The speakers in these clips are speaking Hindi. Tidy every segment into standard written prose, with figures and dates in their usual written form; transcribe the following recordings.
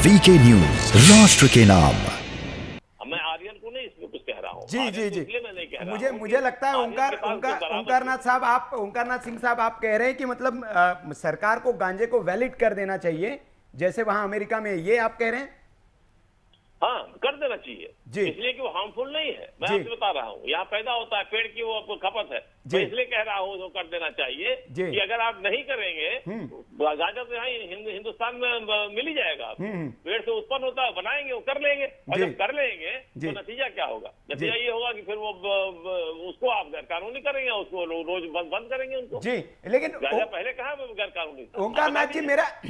वीके न्यूज, राष्ट्र के नाम। मैं आर्यन को नहीं इसमें कुछ कह रहा हूँ। जी जी जी, इसलिए मैं नहीं कह रहा मुझे लगता है ओंकारनाथ सिंह साहब आप कह रहे हैं कि मतलब सरकार को गांजे को वैलिड कर देना चाहिए जैसे वहां अमेरिका में, ये आप कह रहे हैं? हाँ, कर देना चाहिए जी। इसलिए कि वो हार्मफुल नहीं है। मैं जी। आपसे बता रहा हूँ, यहाँ पैदा होता है पेड़ की, वो आपको खपत है। जी। मैं इसलिए कह रहा हूँ वो कर देना चाहिए जी। कि अगर आप नहीं करेंगे, गांजा तो यहाँ हिंदुस्तान में मिल ही जाएगा आपको। पेड़ से उत्पन्न होता है, बनाएंगे, वो कर लेंगे, और जी। जब कर लेंगे जी। तो नतीजा क्या होगा? नतीजा ये होगा कि फिर वो उसको आप गैर कानूनी करेंगे, उसको रोज बंद करेंगे उनको। जी, लेकिन गांजा पहले कहा गैर कानूनी था। ओंकारनाथ जी,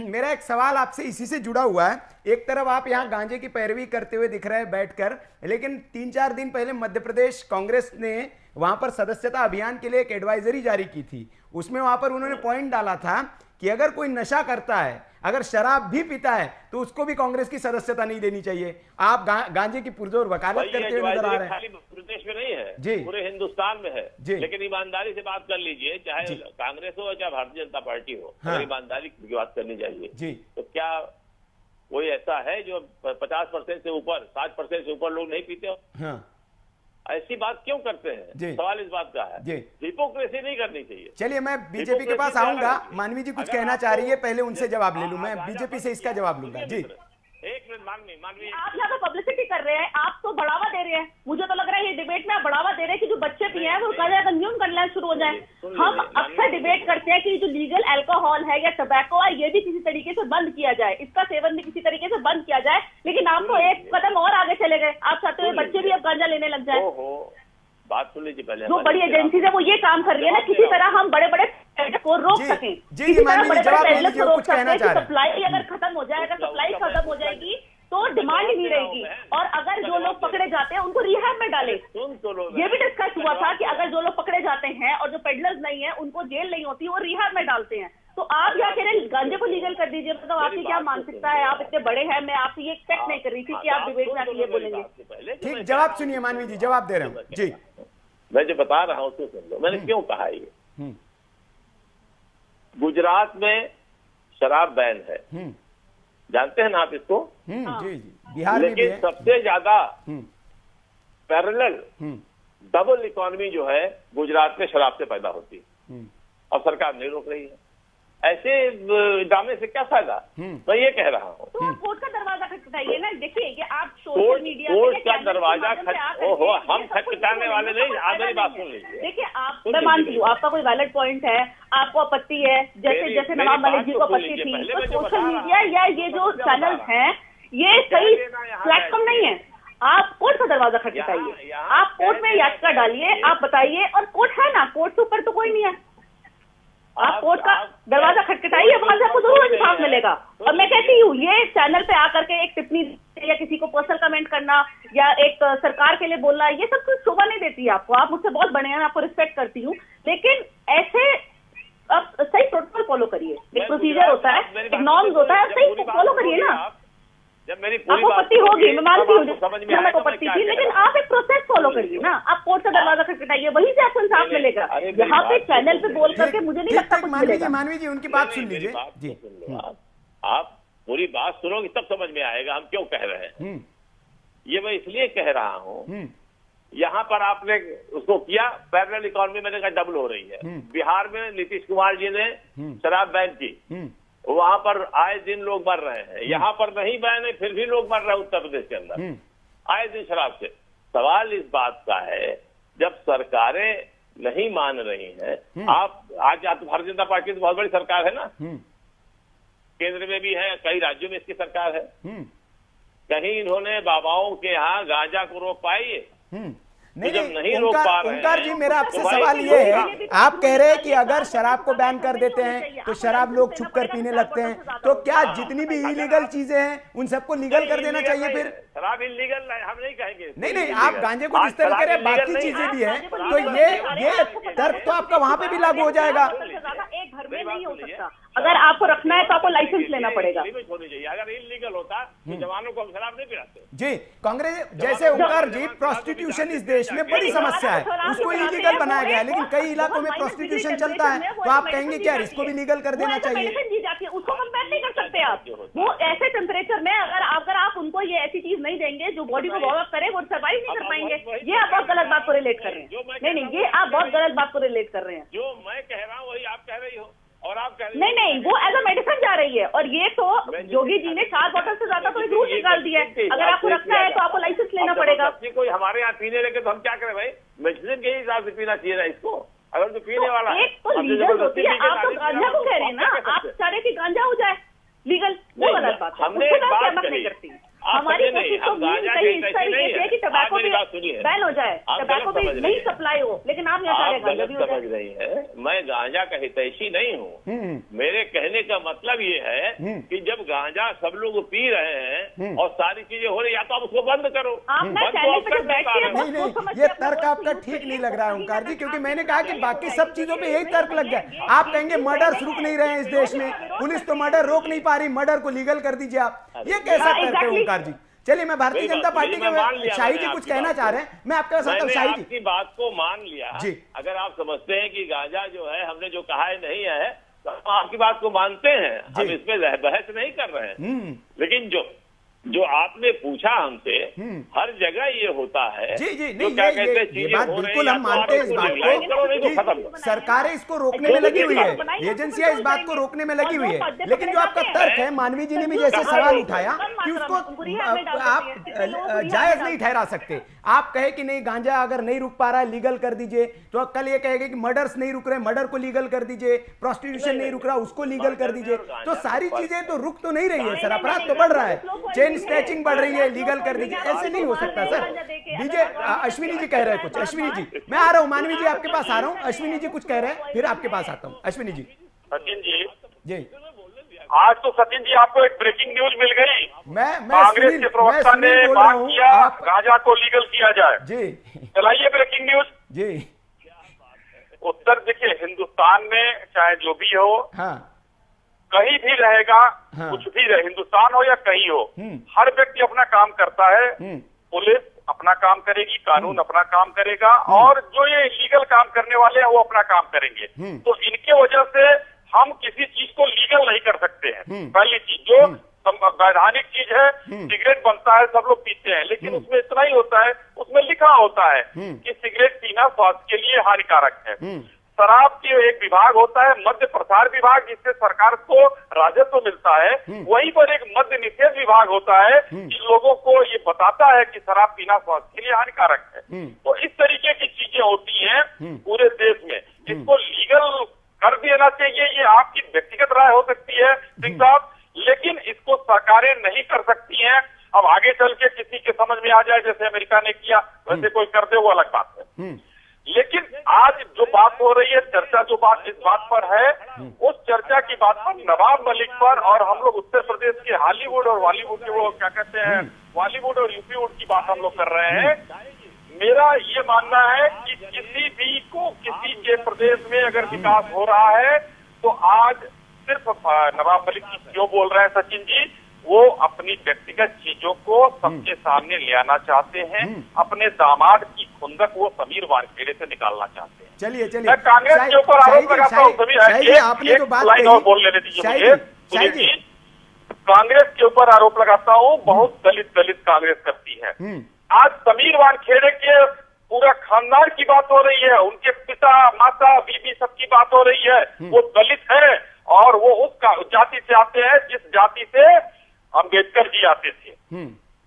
मेरा एक सवाल आपसे इसी से जुड़ा हुआ है। एक तरफ आप यहाँ गांजे की पैरवी करते हुए दिख रहे हैं बैठकर, लेकिन 3-4 दिन पहले मध्य प्रदेश कांग्रेस ने वहां पर सदस्यता अभियान के लिए एक एडवाइजरी जारी की थी। उसमें वहां पर उन्होंने पॉइंट डाला था कि अगर कोई नशा करता है, अगर शराब भी पीता है, तो उसको भी कांग्रेस की सदस्यता नहीं देनी चाहिए। आप गांजे की पुरजोर वकालत करते हुए नजर आ रहे हैं। खाली प्रदेश में नहीं है जी, पूरे हिंदुस्तान में है जी। लेकिन ईमानदारी से बात कर लीजिए, चाहे कांग्रेस हो चाहे भारतीय जनता पार्टी हो, हाँ। ईमानदारी की बात करनी चाहिए जी। तो क्या कोई ऐसा है जो 50% से ऊपर, 60% से ऊपर लोग नहीं पीते हो? हाँ। ऐसी बात क्यों करते जी। हैं? सवाल इस बात का है। जी। हिपोक्रेसी नहीं करनी चाहिए। चलिए, मैं बीजेपी के पास आऊंगा। मानवी जी कुछ कहना चाह रही है, पहले उनसे जवाब ले लूं। मैं बीजेपी से इसका जवाब लूंगा। जी, एक मिनट मानवी, आप यहाँ पे पब्लिसिटी कर रहे हैं, आप तो बढ़ावा दे रहे हैं। मुझे तो लग रहा है ये डिबेट में आप बढ़ावा दे रहे हैं कि जो बच्चे पिए हैं वो कंज्यूम करना शुरू हो जाए। हम अक्सर डिबेट करते हैं कि जो लीगल अल्कोहल है या टबैको है, ये भी किसी तरीके से बंद किया जाए, इसका सेवन भी किसी तरीके से बंद किया जाए। लेकिन आप तो एक कदम और आगे चले गए। आप चाहते हो बच्चे भी अब गांजा लेने लग जाए। बात सुन लीजिए पहले। जो बड़ी एजेंसीज है वो ये काम कर रही है ना, किसी तरह हम बड़े बड़े को रोक जी, सकें, जी, किसी तरह मानवी जी, बड़े जवाब बड़े दीजिए, को रोक कुछ कहना सकते चाह हैं रहे कि हैं। सप्लाई अगर खत्म हो जाएगा, सप्लाई खत्म हो जाएगी तो डिमांड ही नहीं रहेगी। और अगर जो लोग पकड़े जाते हैं उनको रिहैब में डाले। सुन तो लो, ये भी डिस्कस हुआ था कि अगर जो लोग पकड़े जाते हैं और जो पेडलर्स नहीं है उनको जेल नहीं होती, वो रिहैब में डालते हैं। तो आप क्या कह रहे हैं, गांजे को लीगल कर दीजिए? मतलब आपकी क्या मानसिकता है? आप इतने बड़े हैं, मैं आपसे ये एक्सपेक्ट नहीं कर रही थी कि आप डिबेट में आके ये बोलेंगे। ठीक, जवाब सुनिए मानवी जी, जवाब दे रहे हूँ। जी, मैं जो बता रहा हूँ उसको सुन लो। मैंने क्यों कहा ये? गुजरात में शराब बैन है, जानते हैं ना आप इसको? जी जी, बिहार में भी लेकिन है। सबसे ज्यादा पैरेलल डबल इकोनॉमी जो है गुजरात में शराब से पैदा होती है और सरकार नहीं रोक रही है। ऐसे ड्रामे से क्या फायदा? मैं ये कह रहा हूँ तो आप कोर्ट का दरवाजा खटखटाइए ना। देखिए कि आप सोशल मीडिया कोर्ट का दरवाजा ओहो, हम खटखटाने वाले नहीं। आप मेरी बात सुन लीजिए। देखिए, आप, मैं मानती हूँ आपका कोई वैलिड पॉइंट है, आपको आपत्ति है, जैसे नवाब मलिक जी को आपत्ति थी। तो सोशल मीडिया या ये जो चैनल हैं, ये सही प्लेटफॉर्म नहीं है। आप कोर्ट का दरवाजा खटखटाइए, आप कोर्ट में याचिका डालिए, आप बताइए, और कोर्ट है ना, कोर्ट से ऊपर तो कोई नहीं है। आप कोर्ट का दरवाजा खटखटाइए, वहां से आपको जरूर इंसाफ मिलेगा। और मैं कहती हूँ, ये चैनल पे आकर के एक टिप्पणी या किसी को पर्सनल कमेंट करना या एक सरकार के लिए बोलना, ये सब कुछ शोभा नहीं देती है आपको। आप मुझसे बहुत बड़े हैं, मैं आपको रिस्पेक्ट करती हूँ, लेकिन ऐसे आप सही प्रोटोकॉल फॉलो करिए। एक प्रोसीजर होता है, एक नॉर्म्स होता है, सही फॉलो करिए ना। जब मेरी आपको आपत्ति होगी, मैं मानती हूँ आपको आपत्ति थी, लेकिन आप एक प्रोसेस फॉलो करिए ना। आप कोर्ट का दरवाजा खटखटाइए, वहीं से आपको इंसाफ मिलेगा। यहाँ पे चैनल पे बोल करके मुझे नहीं लगता कुछ मिलेगा। मानवी जी, उनकी बात सुन लीजिए। जी, आप पूरी बात सुनोगे तब समझ में आएगा हम क्यों कह रहे हैं। ये मैं इसलिए कह रहा हूँ, यहाँ पर आपने उसको किया, पैरेलल इकोनॉमी मैंने कहा डबल हो रही है। बिहार में नीतीश कुमार जी ने शराब बैन की, वहां पर आए दिन लोग मर रहे हैं। यहाँ पर नहीं बैन है, फिर भी लोग मर रहे हैं उत्तर प्रदेश के अंदर आए दिन शराब से। सवाल इस बात का है, जब सरकारें नहीं मान रही हैं, आप आज भारतीय जनता पार्टी तो बहुत बड़ी सरकार है ना, केंद्र में भी है, कई राज्यों में इसकी सरकार है, कहीं इन्होंने बाबाओं के यहाँ गांजा को रोक पाई है? नहीं, ओंकार जी, मेरा आपसे सवाल ये है, आप कह रहे हैं कि अगर शराब को बैन कर देते हैं तो शराब लोग छुप कर पीने लगते हैं, तो क्या जितनी भी इलीगल चीजें हैं उन सबको लीगल कर देना चाहिए? फिर शराब इलीगल हम नहीं कहेंगे। नहीं, आप गांजे को जिस तरह कह रहे हैं, बाकी चीजें भी हैं, तो ये तर्क तो आपका वहां पे भी लागू हो जाएगा। एक घर में नहीं हो सकता। अगर आपको रखना है तो आपको लाइसेंस लेना पड़ेगा। अगर इलीगल होता तो जवानों को हम शराब नहीं पिलाते। जी, कांग्रेस जैसे ओंकार जी, प्रोस्टिट्यूशन इस देश में बड़ी समस्या है, उसको इलीगल बनाया गया है, लेकिन कई इलाकों में प्रोस्टिट्यूशन चलता है, तो आप कहेंगे क्या इसको भी लीगल कर देना चाहिए? उसको कंपेयर नहीं कर सकते आप। वो ऐसे टेम्परेचर में अगर लेंगे, जो बॉडी को वार्म अप करे वो सर्वाइव नहीं कर पाएंगे। ये आप बहुत गलत बात को रिलेट कर रहे हैं। नहीं, ये आप बहुत गलत बात को रिलेट कर रहे हैं। जो मैं कह रहा हूँ वही आप कह रही हो, और आप कह रही नहीं, वो एज अ मेडिसिन जा रही है। और ये तो योगी जी ने 4 बोतल से ज्यादा तो एक रूल निकाल दिया है। अगर आपको रखना है तो आपको लाइसेंस लेना पड़ेगा। कोई हमारे यहाँ पीने लगे तो हम क्या करें भाई? मेडिसिन के हिसाब से पीना चाहिए ना इसको। अगर जो पीने वाला है, एक तो लीगल होती है, आप तो गांजा को कह रही है ना, आप चाह रहे कि गांजा हो जाए लीगल, वो गलत बात है। हमने उसके एक साथ बात सहमत नहीं कही। करती। हमारी कोशिश तो कहीं इस तरीके से कि टबैको भी बैन हो जाए, टबैको भी नहीं सप्लाई हो, लेकिन आप यहाँ आप गलत समझ रही है। मैं गांजा का हितैषी नहीं हूँ। मेरे कहने का मतलब ये है कि जब गांजा सब लोग पी रहे हैं और सारी चीजें हो रही, या तो आप उसको बंद करो। नहीं, ये तर्क आपका ठीक नहीं लग रहा है ओंकार जी, क्योंकि मैंने कहा कि बाकी सब चीजों पे यही तर्क लग गया। आप कहेंगे मर्डर्स रुक नहीं रहे हैं इस देश में, पुलिस तो मर्डर रोक नहीं पा रही, मर्डर को लीगल कर दीजिए आप। ये कैसा तर्क है ओंकार जी? चलिए, मैं भारतीय जनता पार्टी के शाही जी कुछ कहना चाह रहे हैं, मैं आपके साथ हूं। शाही जी, आपकी बात को मान लिया जी। अगर आप समझते हैं कि गांजा जो है हमने जो कहा है नहीं है, तो हम आपकी बात को मानते हैं, हम इसमें बहस नहीं कर रहे हैं। लेकिन जो आपने पूछा हमसे, हर जगह ये होता है। जी, नहीं, क्या कहते हैं, ये बात बिल्कुल हम मानते हैं इस बात को। सरकारें इसको रोकने में लगी हुई है, एजेंसियां इस बात को रोकने में लगी हुई है। लेकिन जो आपका तर्क है, मानवी जी ने भी जैसे सवाल उठाया कि उसको आप जायज नहीं ठहरा सकते। आप कहे कि नहीं, गांजा अगर नहीं रुक पा रहा है लीगल कर दीजिए, तो कल ये कहेगा कि मर्डर्स नहीं रुक रहे, मर्डर को लीगल कर दीजिए, प्रोस्टिट्यूशन नहीं रुक रहा उसको लीगल कर दीजिए। तो सारी चीजें तो रुक तो नहीं रही है सर, अपराध तो बढ़ रहा है, चेन स्नैचिंग बढ़ रही है, लीगल कर दीजिए। ऐसे नहीं हो सकता सर। डीजे अश्विनी जी कह रहे हैं कुछ। अश्विनी जी, मैं आ रहा हूं, मानवी जी आपके पास आ रहा हूं। अश्विनी जी कुछ कह रहे हैं, फिर आपके पास आता हूं। अश्विनी जी। सचिन जी, जी, आज तो सचिन जी आपको एक ब्रेकिंग न्यूज मिल गई। मैं कांग्रेस के प्रवक्ता ने बात किया गांजा को लीगल किया जाए। जी, चलाइए ब्रेकिंग न्यूज। जी, उत्तर देखिए, हिंदुस्तान में चाहे जो भी हो, हाँ, कहीं भी रहेगा, हाँ, कुछ भी रहे, हिंदुस्तान हो या कहीं हो, हर व्यक्ति अपना काम करता है। पुलिस अपना काम करेगी, कानून अपना काम करेगा, और जो ये इलीगल काम करने वाले हैं वो अपना काम करेंगे। तो इनके वजह से हम किसी चीज को लीगल नहीं कर सकते हैं। पहली चीज, जो वैधानिक चीज है, सिगरेट बनता है, सब लोग पीते हैं, लेकिन उसमें इतना ही होता है, उसमें लिखा होता है कि सिगरेट पीना स्वास्थ्य के लिए हानिकारक है। शराब के एक विभाग होता है मद्य प्रसार विभाग, जिससे सरकार को राजस्व मिलता है। वहीं पर एक मद्य निषेध विभाग होता है कि लोगों को ये बताता है कि शराब पीना स्वास्थ्य के लिए हानिकारक है। तो इस तरीके की चीजें होती हैं पूरे देश में। इसको लीगल कर देना चाहिए, ये आपकी व्यक्तिगत राय हो सकती है सिंह साहब, लेकिन इसको सरकारें नहीं कर सकती हैं। अब आगे चल के किसी के समझ में आ जाए, जैसे अमेरिका ने किया, वैसे कोई कर दे, वो अलग बात है। लेकिन आज जो बात हो रही है, चर्चा जो बात इस बात पर है, उस चर्चा की बात पर नवाब मलिक पर, और हम लोग उत्तर प्रदेश के हॉलीवुड और बॉलीवुड के, वो क्या कहते हैं, बॉलीवुड और यूपीवुड की बात हम लोग कर रहे हैं। मेरा ये मानना है कि किसी भी को, किसी के प्रदेश में अगर विकास हो रहा है, तो आज सिर्फ नवाब मलिक क्यों बोल रहे हैं सचिन जी, वो अपनी व्यक्तिगत चीजों को सबके सामने ले आना चाहते हैं। अपने दामाद की खुंदक वो समीर वानखेड़े से निकालना चाहते हैं। चलिए, मैं कांग्रेस के ऊपर आरोप लगाता हूँ, बोल लेने दीजिए मुझे। कांग्रेस के ऊपर आरोप लगाता हूँ, बहुत दलित कांग्रेस करती है। आज समीर वानखेड़े के पूरा खानदान की बात हो रही है, उनके पिता, माता, बीबी, सबकी बात हो रही है। वो दलित है और वो उस जाति से आते हैं जिस जाति से अम्बेडकर जी आते थे।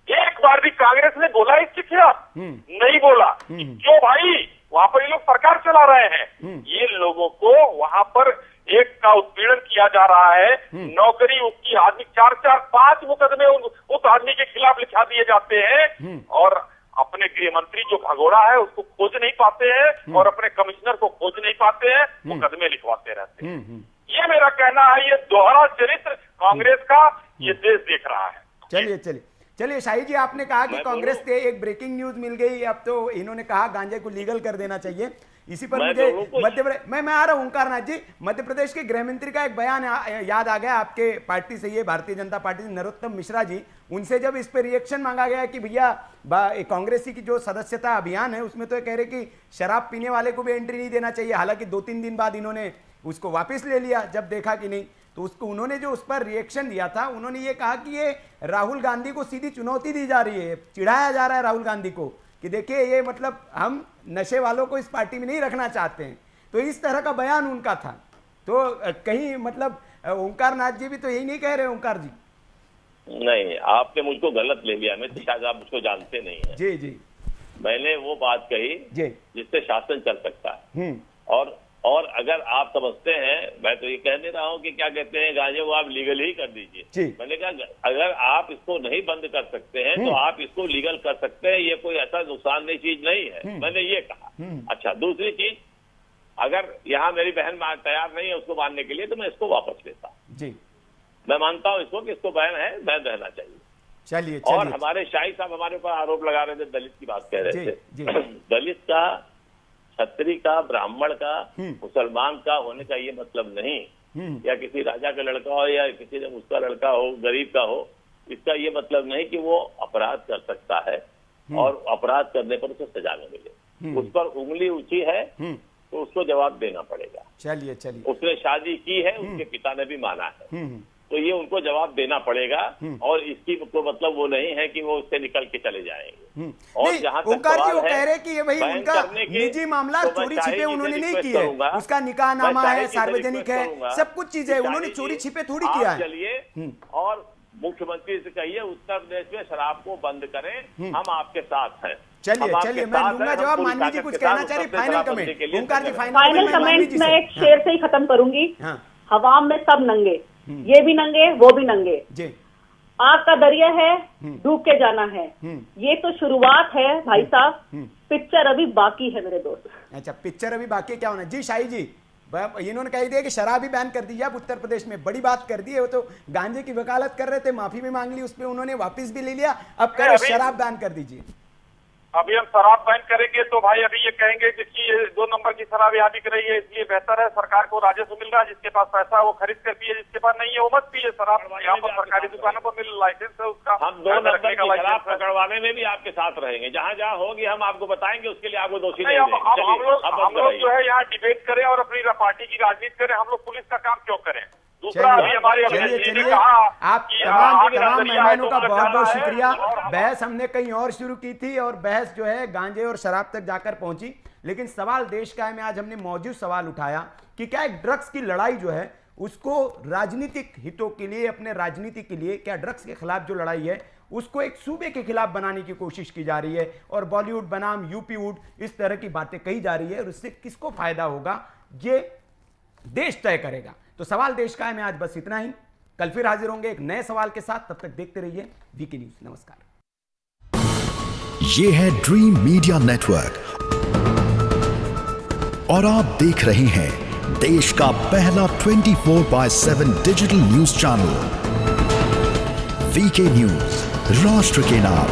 एक बार भी कांग्रेस ने बोला इसके खिलाफ? नहीं बोला। क्यों भाई? वहां पर ये लोग सरकार चला रहे हैं। ये लोगों को वहां पर एक का उत्पीड़न किया जा रहा है, नौकरी उसकी, आदमी 4-4-5 मुकदमे उस आदमी के खिलाफ लिखा दिए जाते हैं, और अपने गृह मंत्री जो भगोड़ा है उसको खोज नहीं पाते हैं, और अपने कमिश्नर को खोज नहीं पाते हैं, मुकदमे लिखवाते रहते हैं। ये मेरा कहना है, ये दोहरा चरित्र कांग्रेस का ये देश देख रहा है। चलिए शाही जी, आपने कहा कि कांग्रेस के एक ब्रेकिंग न्यूज मिल गई, अब तो इन्होंने कहा गांजे को लीगल कर देना चाहिए। इसी पर मुझे मैं आ रहा हूं ओंकार नाथ जी, मध्य प्रदेश के गृह मंत्री का एक बयान याद आ गया आपके पार्टी से, ये भारतीय जनता पार्टी से, नरोत्तम मिश्रा जी, उनसे जब इस पर रिएक्शन मांगा गया कि भैया कांग्रेस की जो सदस्यता अभियान है उसमें तो कह रहे कि शराब पीने वाले को भी एंट्री नहीं देना चाहिए। हालांकि 2-3 दिन बाद इन्होंने उसको वापस ले लिया जब देखा कि नहीं। तो उसको उन्होंने जो उस पर रिएक्शन दिया था, उन्होंने ये कहा कि ये राहुल गांधी को सीधी चुनौती दी जा रही है, चिढ़ाया जा रहा है राहुल गांधी को कि देखिए ये मतलब हम नशे वालों को इस पार्टी में नहीं रखना चाहते हैं। तो इस तरह का बयान उनका था। तो कहीं मतलब ओंकार नाथ जी भी तो यही नहीं कह रहे ओंकार जी? नहीं, आपने मुझको गलत ले लिया, मैं शायद आप मुझको जानते नहीं है। जी जी, मैंने वो बात कही जी जिससे शासन चल सकता है। और अगर आप समझते हैं, मैं तो ये कह नहीं रहा हूँ कि क्या कहते हैं गांजे वो आप लीगल ही कर दीजिए। मैंने कहा अगर आप इसको नहीं बंद कर सकते हैं तो आप इसको लीगल कर सकते हैं, ये कोई ऐसा नुकसानदेह चीज नहीं है, मैंने ये कहा। अच्छा, दूसरी चीज, अगर यहाँ मेरी बहन तैयार नहीं है उसको मानने के लिए तो मैं इसको वापस लेता हूँ जी। मैं मानता हूँ इसको कि इसको बैन है, बैन रहना चाहिए। चलिए। और हमारे शाही साहब हमारे ऊपर आरोप लगा रहे थे, दलित की बात कह रहे थे। दलित का, छत्री का, ब्राह्मण का, मुसलमान का होने का ये मतलब नहीं, या किसी राजा का लड़का हो या किसी उसका लड़का हो, गरीब का हो, इसका ये मतलब नहीं कि वो अपराध कर सकता है और अपराध करने पर उसे सजा न मिले। उस पर उंगली ऊंची है तो उसको जवाब देना पड़ेगा। चलिए। उसने शादी की है, उसके पिता ने भी माना है, तो ये उनको जवाब देना पड़ेगा। और इसकी तो मतलब वो नहीं है कि वो उससे निकल के चले जाएंगे। और जहाँ तक सवाल है, कह रहे कि ये भाई उनका निजी मामला, चोरी छिपे उन्होंने नहीं की है, उसका निकाहनामा है, सार्वजनिक है, सब कुछ चीजें, उन्होंने चोरी छिपे थोड़ी किया है। चलिए, और मुख्यमंत्री से कहिए उत्तर प्रदेश में शराब को बंद करें, हम आपके साथ हैं। चलिए, मैं दूंगा जवाब। मानवी जी कुछ कहना चाह रही, फाइनल कमेंट ओंकार जी, फाइनल कमेंट मैं एक शेर से ही खत्म करूंगी। हवा में सब नंगे, ये भी नंगे वो भी नंगे, आग का दरिया है, डूब के जाना है, ये तो शुरुआत है भाई साहब, पिक्चर अभी बाकी है मेरे दोस्त। अच्छा, पिक्चर अभी बाकी, क्या होना जी? शाही जी, इन्होंने कह दिया कि शराब ही बैन कर दी है अब उत्तर प्रदेश में, बड़ी बात कर दी है। वो तो गांजे की वकालत कर रहे थे, माफी भी मांग ली, उस पर उन्होंने वापिस भी ले लिया, अब कह रहे शराब बैन कर दीजिए। अभी हम शराब बैन करेंगे तो भाई अभी ये कहेंगे कि 2 नंबर की शराब यहाँ बिक रही है, इसलिए बेहतर है सरकार को राजस्व मिल रहा है, जिसके पास पैसा है वो खरीद कर पिए, जिसके पास नहीं है वो मत पिए शराब। यहाँ पर सरकारी दुकानों पर मिल लाइसेंस है उसका, हम 2 नंबर की शराब पकड़वाने में भी आपके साथ रहेंगे, जहाँ जहाँ होगी हम आपको बताएंगे, उसके लिए आपको दोषी नहीं देंगे। हम लोग जो है यहाँ डिबेट करें और अपनी पार्टी की राजनीति करें, हम लोग पुलिस का काम क्यों करें? दूसरा, अभी हमारे आप तमाम मेहमानों का बहुत बहुत शुक्रिया। बहस हमने कहीं और शुरू की थी और बहस जो है गांजे और शराब तक जाकर पहुंची, लेकिन सवाल देश का है में आज हमने मौजूद सवाल उठाया कि क्या एक ड्रग्स की लड़ाई जो है उसको राजनीतिक हितों के लिए, अपने राजनीति के लिए, क्या ड्रग्स के खिलाफ जो लड़ाई है उसको एक सूबे के खिलाफ बनाने की कोशिश की जा रही है और बॉलीवुड बनाम यूपी वुड इस तरह की बातें कही जा रही है, और इससे किसको फायदा होगा ये देश तय करेगा। तो सवाल देश का है में आज बस इतना ही। कल फिर हाजिर होंगे एक नए सवाल के साथ, तब तक देखते रहिए वीके न्यूज। नमस्कार। ये है ड्रीम मीडिया नेटवर्क और आप देख रहे हैं देश का पहला 24/7 digital news channel VK news, राष्ट्र के नाम।